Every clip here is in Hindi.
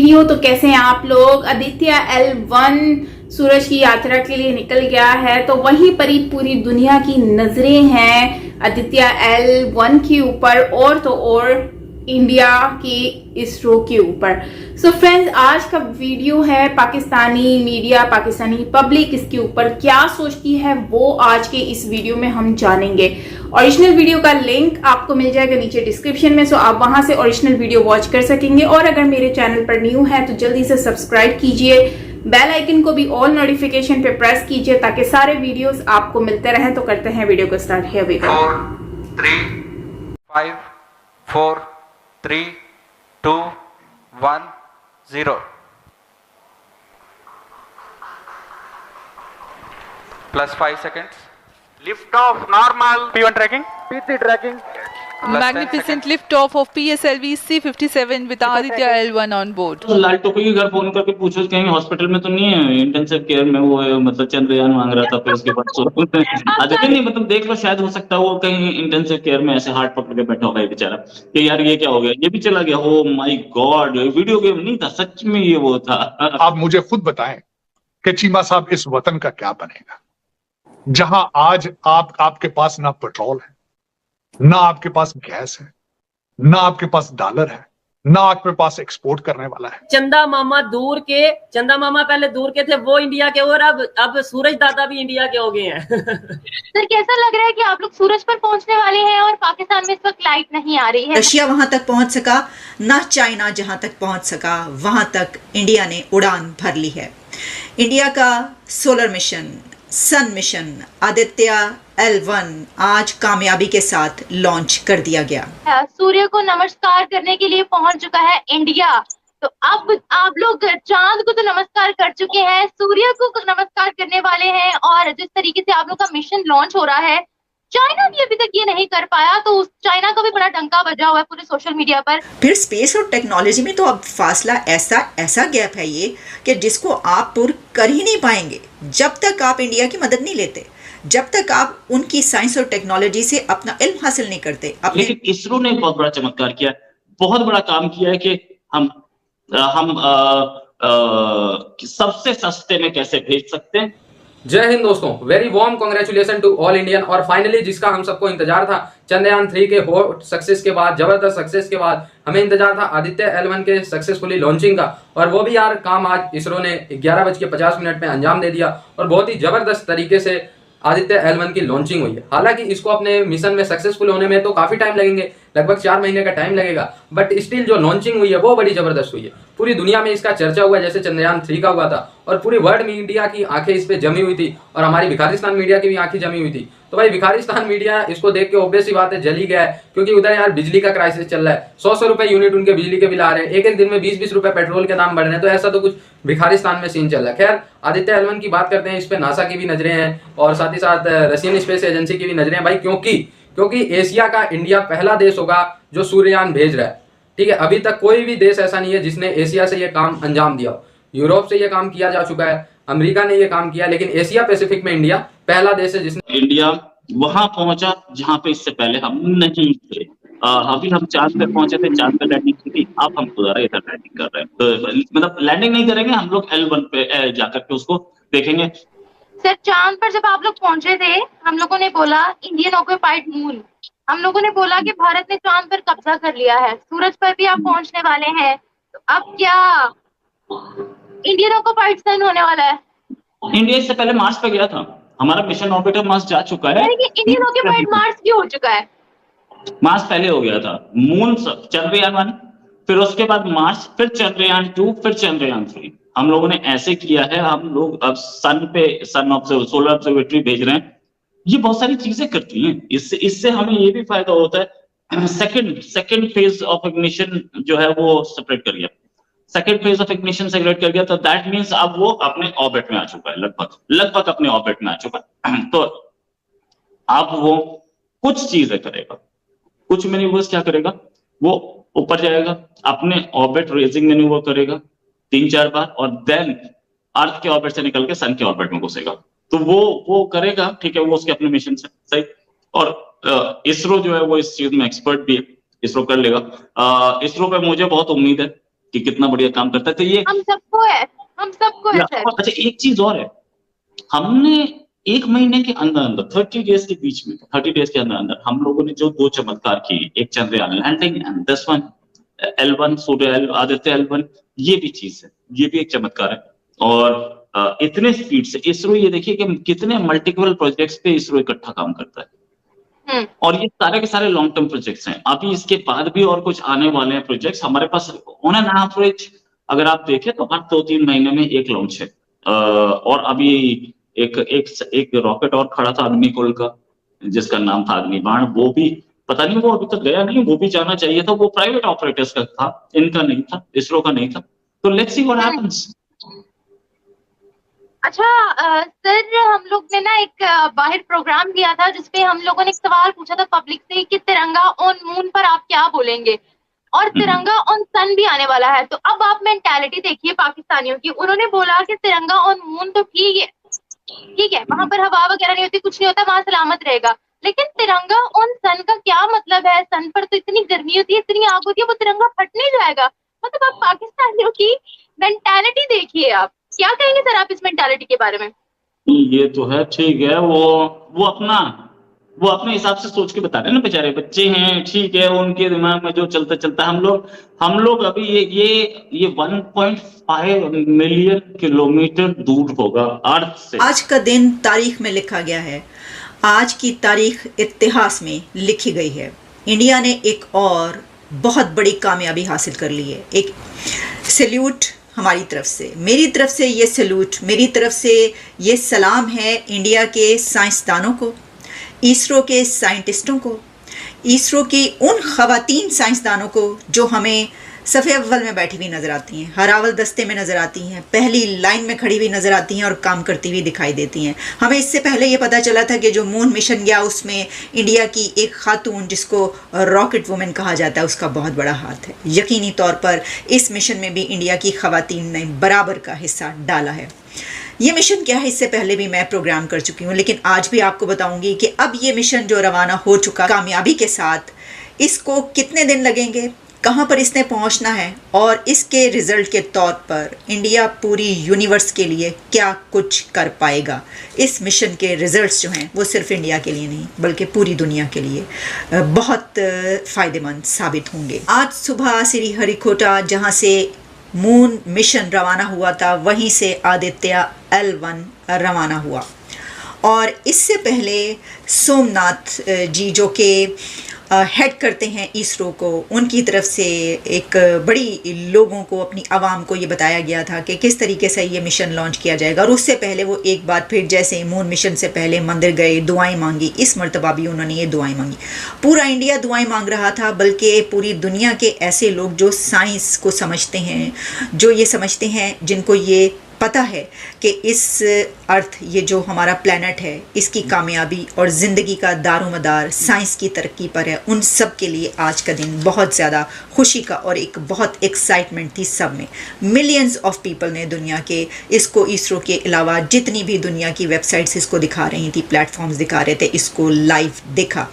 साथियों, तो कैसे हैं आप लोग। आदित्य L1 सूरज की यात्रा के लिए निकल गया है, तो वहीं पर ही पूरी दुनिया की नजरें हैं आदित्य L1 के ऊपर और तो और इंडिया की इसरो के ऊपर। सो फ्रेंड्स, आज का वीडियो है पाकिस्तानी मीडिया, पाकिस्तानी पब्लिक इसके ऊपर क्या सोचती है वो आज के इस वीडियो में हम जानेंगे। ओरिजिनल वीडियो का लिंक आपको मिल जाएगा नीचे डिस्क्रिप्शन में, सो आप वहां से ओरिजिनल वीडियो वॉच कर सकेंगे। और अगर मेरे चैनल पर न्यू है तो जल्दी से सब्सक्राइब कीजिए, बेल आइकन को भी ऑल नोटिफिकेशन पे प्रेस कीजिए ताकि सारे वीडियोस आपको मिलते रहें। तो करते हैं वीडियो को start. Here we go. 4 3 5 4 3 2 1 0 +5 seconds. Lift off normal. P1 tracking. P3 tracking. Magnificent lift-off of PSLV C-57 with Aditya L1 on board. तो लाल टोपी के घर फोन करके पूछो कहीं हॉस्पिटल में तो नहीं है, इंटेंसिव केयर में वो है, मतलब चंद्रयान मांग रहा था, फिर उसके बाद आदित्य नहीं, मतलब देख लो, शायद हो सकता है वो कहीं इंटेंसिव केयर में ऐसे हाथ पकड़ के बैठा होगा बेचारा कि यार ये क्या हो गया, ये भी चला गया। Oh my God, video game नहीं था, सच में ये वो था। आप मुझे खुद बताएं कि चीमा साहब इस वतन का क्या बनेगा जहां आज आपके पास ना पेट्रोल है, ना आपके पास गैस है, ना आपके पास डॉलर है, ना आपके पास एक्सपोर्ट करने वाला है। चंदा मामा पहले दूर के थे, वो इंडिया के, और अब सूरज दादा भी इंडिया के हो गए हैं। सर, कैसा लग रहा है कि आप लोग सूरज पर पहुंचने वाले हैं और पाकिस्तान में इस वक्त लाइट नहीं आ रही है। रशिया वहां तक पहुंच सका ना, चाइना जहां तक पहुंच सका वहां तक इंडिया ने उड़ान भर ली है। इंडिया का सोलर मिशन, सन मिशन आदित्य L1 आज कामयाबी के साथ लॉन्च कर दिया गया। सूर्य को नमस्कार करने के लिए पहुंच चुका है इंडिया। तो अब आप लोग चांद को तो नमस्कार कर चुके हैं, सूर्य को नमस्कार करने वाले हैं। और जिस तरीके से आप लोग का मिशन लॉन्च हो रहा है, चाइना भी अभी तक ये नहीं कर पाया, तो उस चाइना का भी बड़ा डंका बजा हुआ है पूरे सोशल मीडिया पर। फिर स्पेस और टेक्नोलॉजी में तो अब फासला ऐसा गैप है ये कि जिसको आप पूर्ण कर ही नहीं पाएंगे जब तक आप इंडिया की मदद नहीं लेते, जब तक आप उनकी साइंस और टेक्नोलॉजी से अपना इल्म हासिल नहीं करते। लेकिन इसरो ने बहुत बड़ा चमत्कार किया, बहुत बड़ा काम किया है कि हम सबसे सस्ते में कैसे भेज सकते हैं। जय हिंद दोस्तों, very warm congratulation to all Indian. और फाइनली जिसका हम सबको इंतजार था, चंद्रयान 3 के हॉट सक्सेस के बाद, जबरदस्त सक्सेस के बाद, हमें इंतजार था आदित्य L1 के सक्सेसफुली लॉन्चिंग का। और वो भी यार काम आज इसरो ने 11:50 में अंजाम दे दिया और बहुत ही जबरदस्त तरीके से आदित्य L1 की लॉन्चिंग हुई है। हालांकि इसको अपने मिशन में सक्सेसफुल होने में तो काफी टाइम लगेंगे, लगभग 4 महीने का टाइम लगेगा, बट स्टिल जो लॉन्चिंग हुई है वो बड़ी जबरदस्त हुई है। पूरी दुनिया में इसका चर्चा हुआ जैसे चंद्रयान 3 का हुआ था, और पूरी वर्ल्ड मीडिया की आंखें इस पे जमी हुई थी, और हमारी भिखारिस्तान मीडिया की भी आंखें जमी हुई थी। तो भाई भिखारिस्तान मीडिया इसको देख के ऑब्वियस सी बात है जली गया है, क्योंकि उधर यार बिजली का क्राइसिस चल रहा है। 100 रुपए यूनिट उनके बिजली के बिल आ रहे हैं, एक दिन में 20 रुपए पेट्रोल के दाम बढ़ रहे हैं। तो ऐसा तो कुछ भिखारिस्तान में सीन चल रहा है। खैर, आदित्य L1 की बात करते हैं, इस पे नासा की भी नजरें हैं और साथ ही साथ रशियन स्पेस एजेंसी की भी नजरें हैं भाई, क्योंकि एशिया का इंडिया पहला देश होगा जो सूर्ययान भेज रहा है। ठीक है, अभी तक कोई भी देश ऐसा नहीं है जिसने एशिया से ये काम अंजाम दिया हो। यूरोप से ये काम किया जा चुका है, अमेरिका ने ये काम किया, लेकिन एशिया पैसिफिक में इंडिया पहला देश है जिसने। इंडिया वहां पहुंचा जहां पे इससे पहले हम नहीं थे। अभी हम चांद पे पहुंचे थे, चांद पे लैंडिंग की थी, अब हम दोबारा इधर लैंडिंग कर रहे हैं। तो मतलब लैंडिंग नहीं करेंगे हम लोग, L1 पे जाकर के उसको देखेंगे। सर, चांद पर जब आप लोग पहुंचे थे, हम लोगों ने बोला इंडियन ऑक्यूपाइड मून, हम लोगों ने बोला कि भारत ने चांद पर कब्जा कर लिया है। सूरज पर भी आप पहुंचने वाले हैं, तो अब क्या इंडियन ऑक्यूपाइड सन होने वाला है? इंडिया इससे पहले मार्स पे गया था, हमारा मिशन ऑर्बिटर मार्स जा चुका है। इंडियन ऑक्यूपाइड मार्स भी हो चुका है। मार्स पहले हो गया था, मून चंद्रयान 1, फिर उसके बाद मार्स, फिर चंद्रयान 2, फिर चंद्रयान 3। हम लोगों ने ऐसे किया है। हम लोग अब सोलर ऑब्जर्वेटरी भेज रहे हैं। ये बहुत सारी चीजें करती हैं, इससे हमें ये भी फायदा होता है। सेकंड फेज ऑफ इग्निशन जो है वो सेपरेट कर गया, second phase of ignition separate कर गया, तो दैट मींस अब वो अपने ऑर्बिट में आ चुका है, लगभग अपने ऑर्बिट में आ चुका है। तो अब वो कुछ चीजें करेगा, कुछ मैन्यूवर्स क्या करेगा, वो ऊपर जाएगा, अपने ऑर्बिट रेजिंग मैन्यूवर करेगा 3-4 बार, और देन अर्थ के ऑर्बिट से निकल के सन के ऑर्बिट में घुसेगा। तो वो करेगा, ठीक है, वो उसके अपने मिशन से सही। और इसरो जो है वो इस चीज में एक्सपर्ट भी है, इसरो कर लेगा। इसरो पे मुझे बहुत उम्मीद है कि कितना बढ़िया काम करता है। तो ये हम सबको है सर। अच्छा, एक चीज और है, हमने 1 महीने के अंदर अंदर 30 डेज के बीच में 30 डेज के अंदर अंदर हम लोगों ने जो 2 चमत्कार किए, एक Chandrayaan landing and this one L1 सूर्य आदित्य L1, ये भी चीज है, ये भी एक चमत्कार है। और इतने स्पीड से इसरो, ये देखिए कि कितने मल्टीपल प्रोजेक्ट्स पे इसरो इकट्ठा काम करता है। और ये सारे के सारे लॉन्ग टर्म प्रोजेक्ट्स हैं। अभी इसके बाद भी और कुछ आने वाले हैं प्रोजेक्ट्स हमारे पास। ऑन एन एवरेज अगर आप देखें तो हर 2-3 महीने में एक लॉन्च है। और अभी एक रॉकेट और खड़ा था अग्निकुल का, जिसका नाम था अग्निबाण, वो भी पता नहीं, वो अभी तक गया नहीं, वो भी जाना चाहिए था। वो प्राइवेट ऑपरेटर्स का था, इनका नहीं था, इसरो का नहीं था। तो लेट्स सी व्हाट हैपेंस। अच्छा सर, हम लोग ने ना एक बाहर प्रोग्राम किया था जिसपे हम लोगों ने एक सवाल पूछा था पब्लिक से कि तिरंगा ऑन मून पर आप क्या बोलेंगे, और तिरंगा ऑन सन भी आने वाला है। तो अब आप मेंटालिटी देखिए पाकिस्तानियों की। उन्होंने बोला कि तिरंगा ऑन मून तो ठीक है, वहां पर हवा वगैरह नहीं होती, कुछ नहीं होता, वहां सलामत रहेगा। लेकिन तिरंगा ऑन सन का क्या मतलब है? सन पर तो इतनी गर्मी होती है, इतनी आग होती है, वो तिरंगा फट नहीं जाएगा। मतलब आप पाकिस्तानियों की मेंटालिटी देखिए। आप क्या कहेंगे सर आप इस मेंटालिटी के बारे में? ये तो है, ठीक है, वो अपने हिसाब से सोच के बता रहे हैं ना, बेचारे बच्चे हैं, ठीक है, उनके दिमाग में जो चलता हम लोग अभी ये 1.5 मिलियन किलोमीटर दूर होगा अर्थ से। आज का दिन तारीख में लिखा गया है, आज की तारीख इतिहास में लिखी गई है। इंडिया ने एक और बहुत बड़ी कामयाबी हासिल कर ली है। एक सैल्यूट हमारी तरफ से, मेरी तरफ से ये सैल्यूट, मेरी तरफ से ये सलाम है इंडिया के साइंसदानों को, इसरो के साइंटिस्टों को, इसरो की उन खवातीन साइंसदानों को जो हमें सफ़े अव्वल में बैठी हुई नज़र आती हैं, हरावल दस्ते में नज़र आती हैं, पहली लाइन में खड़ी हुई नज़र आती हैं और काम करती हुई दिखाई देती हैं। हमें इससे पहले ये पता चला था कि जो मून मिशन गया उसमें इंडिया की एक खातून जिसको रॉकेट वुमेन कहा जाता है उसका बहुत बड़ा हाथ है। यकीनी तौर पर इस मिशन में भी इंडिया की खवातीन ने बराबर का हिस्सा डाला है। ये मिशन क्या है इससे पहले भी मैं प्रोग्राम कर चुकी हूँ, लेकिन आज भी आपको बताऊंगी कि अब ये मिशन जो रवाना हो चुका कामयाबी के साथ, इसको कितने दिन लगेंगे, कहाँ पर इसने पहुँचना है, और इसके रिजल्ट के तौर पर इंडिया पूरी यूनिवर्स के लिए क्या कुछ कर पाएगा। इस मिशन के रिजल्ट्स जो हैं वो सिर्फ इंडिया के लिए नहीं बल्कि पूरी दुनिया के लिए बहुत फ़ायदेमंद साबित होंगे। आज सुबह श्रीहरिकोटा जहाँ से मून मिशन रवाना हुआ था, वहीं से आदित्य L1 रवाना हुआ। और इससे पहले सोमनाथ जी जो कि हेड करते हैं इसरो को, उनकी तरफ से एक बड़ी लोगों को, अपनी आवाम को ये बताया गया था कि किस तरीके से ये मिशन लॉन्च किया जाएगा। और उससे पहले वो एक बार फिर जैसे मून मिशन से पहले मंदिर गए, दुआएं मांगी, इस मर्तबा भी उन्होंने ये दुआएं मांगी। पूरा इंडिया दुआएं मांग रहा था, बल्कि पूरी दुनिया के ऐसे लोग जो साइंस को समझते हैं, जो ये समझते हैं, जिनको ये पता है कि इस अर्थ, ये जो हमारा प्लेनेट है, इसकी कामयाबी और ज़िंदगी का दारोमदार साइंस की तरक्की पर है, उन सब के लिए आज का दिन बहुत ज़्यादा खुशी का और एक बहुत एक्साइटमेंट थी सब में। मिलियंस ऑफ पीपल ने दुनिया के इसको, इसरो के अलावा जितनी भी दुनिया की वेबसाइट्स इसको दिखा रही थी, प्लेटफॉर्म्स दिखा रहे थे, इसको लाइव देखा।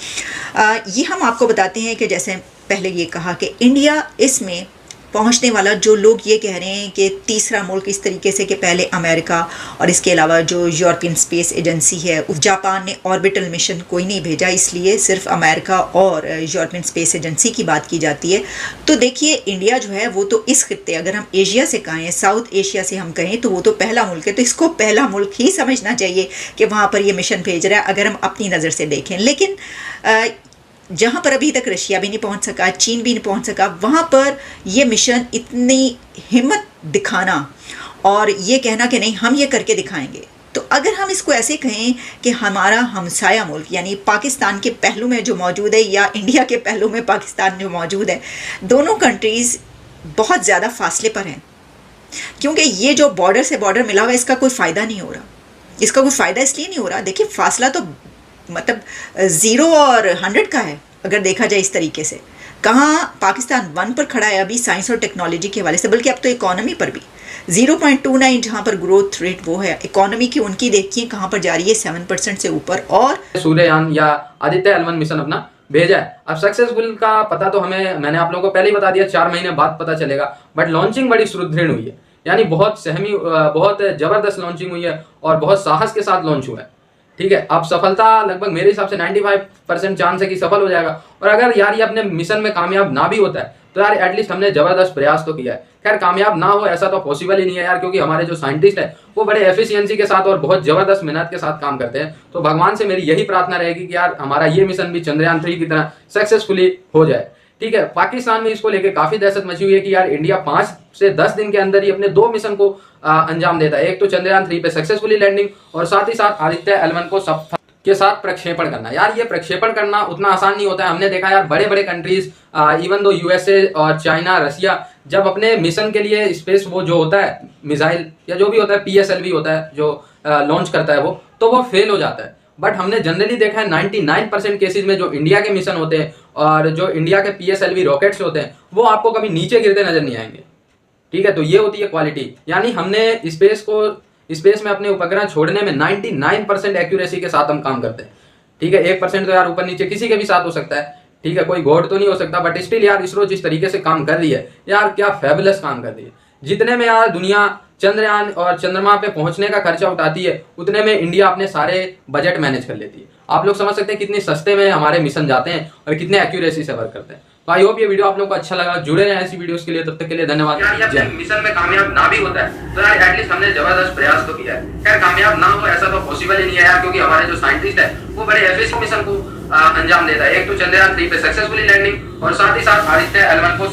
ये हम आपको बताते हैं कि जैसे पहले ये कहा कि इंडिया इसमें पहुंचने वाला, जो लोग ये कह रहे हैं कि तीसरा मुल्क इस तरीके से कि पहले अमेरिका और इसके अलावा जो यूरोपियन स्पेस एजेंसी है, जापान ने ऑर्बिटल मिशन कोई नहीं भेजा, इसलिए सिर्फ अमेरिका और यूरोपियन स्पेस एजेंसी की बात की जाती है। तो देखिए इंडिया जो है वो तो इस खित्ते, अगर हम एशिया से कहें, साउथ एशिया से हम कहें, तो वो तो पहला मुल्क है, तो इसको पहला मुल्क ही समझना चाहिए कि वहाँ पर ये मिशन भेज रहा है, अगर हम अपनी नज़र से देखें। लेकिन जहाँ पर अभी तक रशिया भी नहीं पहुँच सका, चीन भी नहीं पहुँच सका, वहाँ पर ये मिशन इतनी हिम्मत दिखाना और ये कहना कि नहीं हम ये करके दिखाएंगे। तो अगर हम इसको ऐसे कहें कि हमारा हमसाया मुल्क यानी पाकिस्तान के पहलू में जो मौजूद है या इंडिया के पहलू में पाकिस्तान जो मौजूद है, दोनों कंट्रीज़ बहुत ज़्यादा फासले पर हैं, क्योंकि ये जो बॉर्डर से बॉर्डर मिला हुआ है, इसका कोई फ़ायदा नहीं हो रहा। इसका कोई फ़ायदा इसलिए नहीं हो रहा, देखिए फासला तो मतलब 0 और 100 का है अगर देखा जाए इस तरीके से। कहाँ पाकिस्तान 1 पर खड़ा है अभी साइंस और टेक्नोलॉजी के हवाले से, बल्कि अब तो इकोनॉमी पर भी 0.29 जहाँ पर ग्रोथ रेट वो है, इकोनॉमी की उनकी देखिए कहाँ पर जा रही है, 7% से ऊपर। और सूर्ययान या आदित्य L1 मिशन अपना भेजा है। अब सक्सेसफुल का पता तो मैंने आप लोगों को पहले ही बता दिया, 4 महीने बाद पता चलेगा, बट लॉन्चिंग बड़ी सुदृढ़ हुई है, यानी बहुत जबरदस्त लॉन्चिंग हुई है और बहुत साहस के साथ लॉन्च हुआ है। ठीक है, अब सफलता लगभग मेरे हिसाब से 95% चांस है कि सफल हो जाएगा। और अगर यार ये अपने मिशन में कामयाब ना भी होता है तो यार एटलीस्ट हमने जबरदस्त प्रयास तो किया है। खैर कामयाब ना हो ऐसा तो पॉसिबल ही नहीं है यार, क्योंकि हमारे जो साइंटिस्ट है वो बड़े एफिशिएंसी के साथ और बहुत जबरदस्त मेहनत के साथ काम करते हैं। तो भगवान से मेरी यही प्रार्थना रहेगी कि यार हमारा ये मिशन भी चंद्रयान 3 की तरह सक्सेसफुली हो जाए। ठीक है, पाकिस्तान में इसको लेके काफी दहशत मची हुई है कि यार इंडिया 5 से 10 दिन के अंदर ही अपने 2 मिशन को अंजाम देता है। एक तो चंद्रयान 3 पे सक्सेसफुली लैंडिंग और साथ ही साथ आदित्य L1 को के साथ प्रक्षेपण करना। यार ये प्रक्षेपण करना उतना आसान नहीं होता है। हमने देखा यार बड़े बड़े कंट्रीज इवन दो USA और चाइना, रसिया जब अपने मिशन के लिए स्पेस वो जो होता है मिसाइल या जो भी होता है PSLV होता है जो लॉन्च करता है तो वो फेल हो जाता है। बट हमने जनरली देखा है 99% केसेस में जो इंडिया के मिशन होते हैं और जो इंडिया के PSLV रॉकेट्स होते हैं वो आपको कभी नीचे गिरते नजर नहीं आएंगे। ठीक है, तो ये होती है क्वालिटी, यानी हमने स्पेस में अपने उपग्रह छोड़ने में 99% एक्यूरेसी के साथ हम काम करते हैं। ठीक है, 1% तो यार ऊपर नीचे किसी के भी साथ हो सकता है। ठीक है, कोई गॉड तो नहीं हो सकता, बट स्टिल यार इसरो जिस तरीके से काम कर रही है यार, क्या फैबुलस काम कर रही है। जितने में यार दुनिया चंद्रयान और चंद्रमा पे पहुंचने का खर्चा उठाती है उतने में इंडिया अपने सारे बजट मैनेज कर लेती है। आप लोग समझ सकते हैं कितनी सस्ते में हमारे मिशन जाते हैं और कितने एक्यूरेसी से वर्क करते हैं। तो आई होप ये वीडियो आप लोग को अच्छा लगा। जुड़े रहें ऐसी वीडियोस के लिए, तब तक के लिए धन्यवाद। यार मिशन में कामयाब ना भी होता है तो यार एटलीस्ट हमने जबरदस्त प्रयास तो किया है। खैर कामयाब ना हो ऐसा तो पॉसिबल ही नहीं है यार, क्योंकि हमारे जो साइंटिस्ट है वो बड़े एफिशिएंट मिशन को अंजाम देता है। एक तो चंद्रयान 3 पे सक्सेसफुली लैंडिंग और साथ ही साथ आदित्य L1 को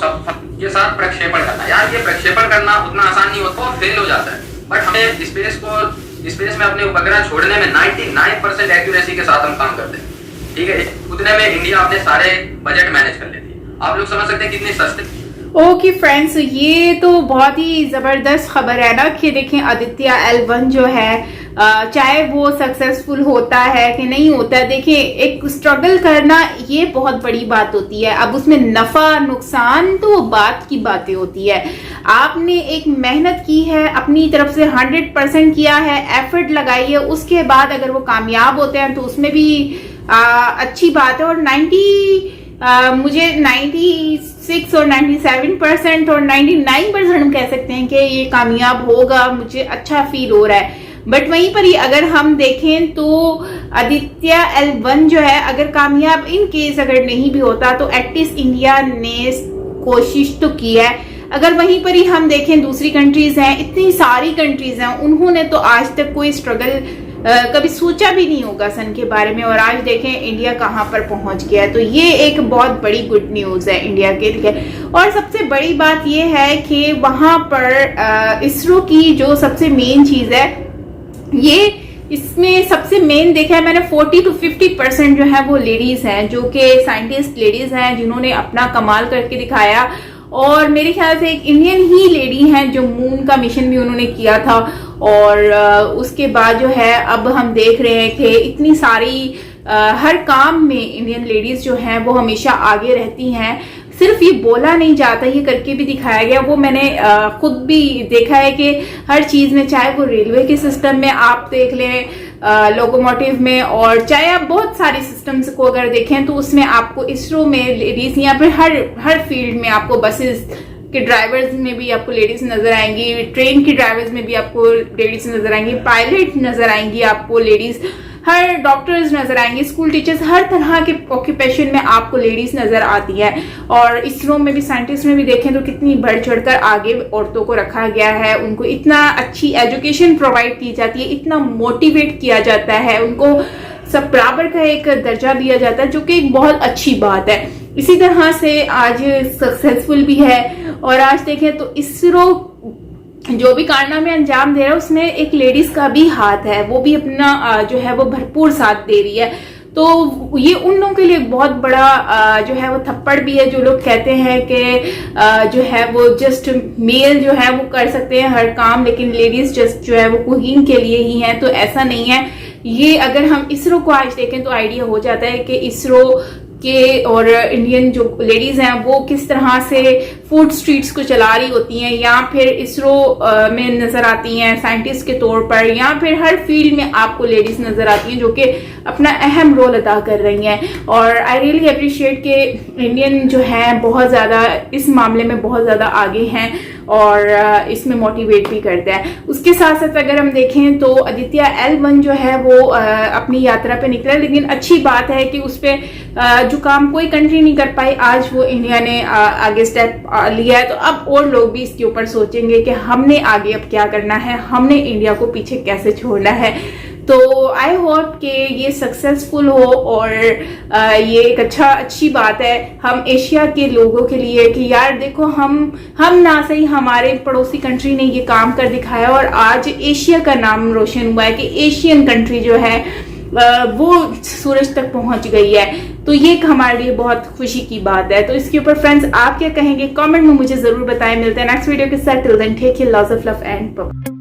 के साथ प्रक्षेपण करना। यार ये प्रक्षेपण करना उतना आसान नहीं होता, फेल हो जाता है। बट हमें स्पेस में अपने उपग्रह छोड़ने में 99% एक्यूरेसी के साथ हम काम करते हैं। ठीक है, उतने में इंडिया अपने सारे बजट मैनेज कर लेती है। आप लोग समझ सकते हैं कितनी सस्ते। ओके फ्रेंड्स, ये तो बहुत ही जबरदस्त खबर है ना कि देखें आदित्य L1 जो है चाहे वो सक्सेसफुल होता है कि नहीं होता है, देखिए एक स्ट्रगल करना ये बहुत बड़ी बात होती है। अब उसमें नफा नुकसान तो वो बात की बातें होती है। आपने एक मेहनत की है, अपनी तरफ से 100% किया है, एफर्ट लगाई है, उसके बाद अगर वो कामयाब होते हैं तो उसमें भी अच्छी बात है। और मुझे 96 और 97% और 99% हम कह सकते हैं कि ये कामयाब होगा, मुझे अच्छा फील हो रहा है। बट वहीं पर ही अगर हम देखें तो आदित्य L1 जो है अगर कामयाब इन केस अगर नहीं भी होता तो एटलीस्ट इंडिया ने कोशिश तो की है। अगर वहीं पर ही हम देखें दूसरी कंट्रीज हैं, इतनी सारी कंट्रीज हैं, उन्होंने तो आज तक कोई स्ट्रगल कभी सोचा भी नहीं होगा सन के बारे में, और आज देखें इंडिया कहाँ पर पहुंच गया। तो ये एक बहुत बड़ी गुड न्यूज है इंडिया के लिए। और सबसे बड़ी बात ये है कि वहां पर इसरो की जो सबसे मेन चीज है, ये इसमें सबसे मेन देखा है मैंने 40 to 50% जो है वो लेडीज हैं, जो कि साइंटिस्ट लेडीज हैं जिन्होंने अपना कमाल करके दिखाया। और मेरे ख्याल से एक इंडियन ही लेडी हैं जो मून का मिशन भी उन्होंने किया था। और उसके बाद जो है अब हम देख रहे हैं कि इतनी सारी हर काम में इंडियन लेडीज जो हैं वो हमेशा आगे रहती हैं। सिर्फ ये बोला नहीं जाता, ये करके भी दिखाया गया। वो मैंने खुद भी देखा है कि हर चीज में, चाहे वो रेलवे के सिस्टम में आप देख लें, लोकोमोटिव में, और चाहे आप बहुत सारे सिस्टम्स को अगर देखें तो उसमें आपको इसरो में लेडीज, यहाँ पर हर फील्ड में आपको बसेस के ड्राइवर्स में भी आपको लेडीज नजर आएंगी, ट्रेन के ड्राइवर्स में भी आपको लेडीज नजर आएंगी, पायलट नजर आएंगी आपको लेडीज, हर डॉक्टर्स नजर आएंगे, स्कूल टीचर्स, हर तरह के ऑक्यूपेशन में आपको लेडीज नजर आती है। और इसरो में भी, साइंटिस्ट में भी देखें तो कितनी बढ़ चढ़कर आगे औरतों को रखा गया है, उनको इतना अच्छी एजुकेशन प्रोवाइड की जाती है, इतना मोटिवेट किया जाता है, उनको सब बराबर का एक दर्जा दिया जाता है, जो कि एक बहुत अच्छी बात है। इसी तरह से आज सक्सेसफुल भी है। और आज देखें तो इसरो जो भी कारनामे अंजाम दे रहा है उसमें एक लेडीज का भी हाथ है, वो भी अपना जो है वो भरपूर साथ दे रही है। तो ये उन लोगों के लिए बहुत बड़ा जो है वो थप्पड़ भी है, जो लोग कहते हैं कि जो है वो जस्ट मेल जो है वो कर सकते हैं हर काम, लेकिन लेडीज जस्ट जो है वो कुकिंग के लिए ही है। तो ऐसा नहीं है। ये अगर हम इसरो को आज देखें तो आइडिया हो जाता है कि इसरो के और इंडियन जो लेडीज हैं वो किस तरह से फूड स्ट्रीट्स को चला रही होती हैं, या फिर इसरो में नजर आती हैं साइंटिस्ट के तौर पर, या फिर हर फील्ड में आपको लेडीज नजर आती हैं जो कि अपना अहम रोल अदा कर रही हैं। और आई रियली अप्रिशिएट कि इंडियन जो है बहुत ज़्यादा इस मामले में बहुत ज़्यादा आगे हैं और इसमें मोटिवेट भी करता है। उसके साथ साथ अगर हम देखें तो आदित्य L1 जो है वो अपनी यात्रा पे निकला, लेकिन अच्छी बात है कि उस पर जो काम कोई कंट्री नहीं कर पाई, आज वो इंडिया ने आगे स्टेप लिया है। तो अब और लोग भी इसके ऊपर सोचेंगे कि हमने आगे अब क्या करना है, हमने इंडिया को पीछे कैसे छोड़ना है। तो आई होप कि ये सक्सेसफुल हो और ये एक अच्छी बात है हम एशिया के लोगों के लिए कि यार देखो हम ना सही हमारे पड़ोसी कंट्री ने ये काम कर दिखाया और आज एशिया का नाम रोशन हुआ है कि एशियन कंट्री जो है वो सूरज तक पहुंच गई है। तो ये हमारे लिए बहुत खुशी की बात है। तो इसके ऊपर फ्रेंड्स आप क्या कहेंगे कमेंट में मुझे जरूर बताएं। मिलते हैं नेक्स्ट वीडियो के साथ। Till then take care, lots of love and